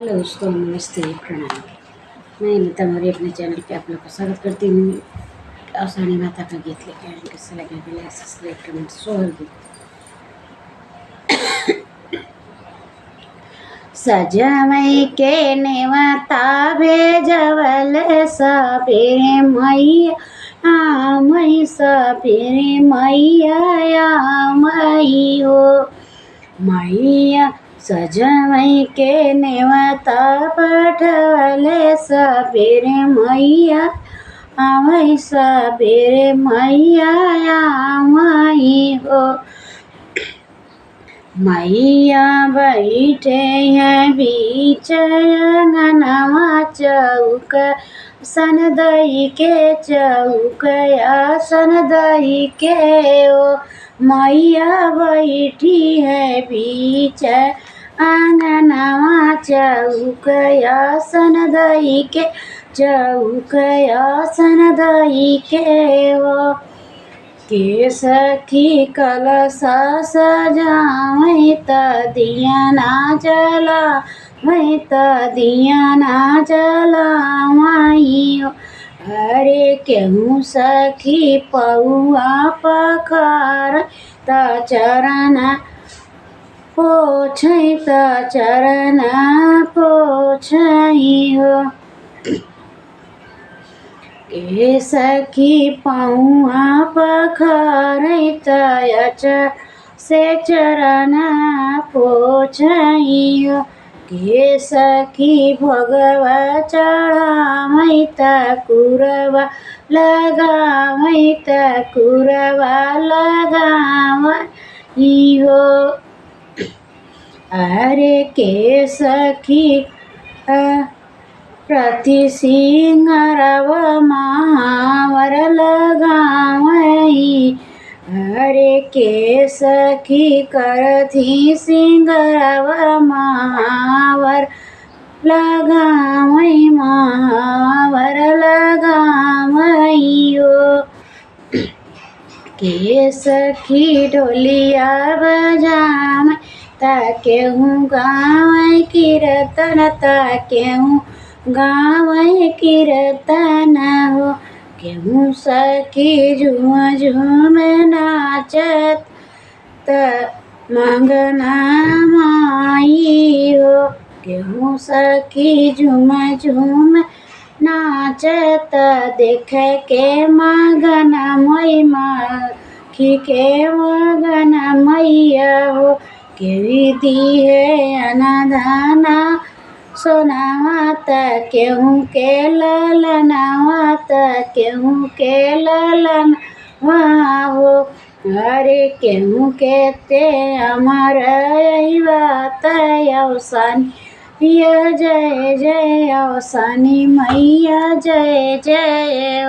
Hello दोस्तों, नमस्ते, प्रणाम। मैं नीता मौर्य अपने चैनल पे आप लोग का स्वागत करती हूँ। आसानी माता का गीत लेके आए, कैसे लगे लाइक सब्सक्राइब कमेंट सोहर गीत। सजमई के नेवता भेजवल सबेरे मैया मई सबेरे मैया मई हो मैया सजमई के नेवता पठवले सबेरे मैया आवै सबेरे मैया आवै हो। मैया बैठे हैं बीच अंगनवा चौक सन दई के चौकया सन दई के ओ मैया बैठी है बीच अंगनवा चौकया सन दई के चौकया सन दई के ओ के सखी कलशा सजावै त दिया ना जलावै त दिया ना जलावै हो। अरे केहू सखी पौआ पखार त चरण पोछै त चरण पोछै हो। के सखी पौआ पखारै त से चरण पोछै हो। के सखी भोगवा चढ़ावै त कुरवा लगावै त कुरवा लगावै हो। अरे के सखी प्रति सिंगारवा महावर लगावै। अरे के सखी करथी सिंगारवा महावर लगावै महावर लगावै हो। के सखी ढोलिया बजावै त केहू गावै कीर्तन त केहू गावै कीर्तन हो। केहू सखी झूम झूम नाचत त मंगना माई हो। केहू सखी झूम झूम नाचत देख के मगन मई माखी के मगन मैया हो। केवी दी है अनाधाना सोनावा त केहू के ललनावा त केहू के ललनवा हो। अरे केहू के ते अमर बात अवसानी जय जय अवसानी मैया जय जय।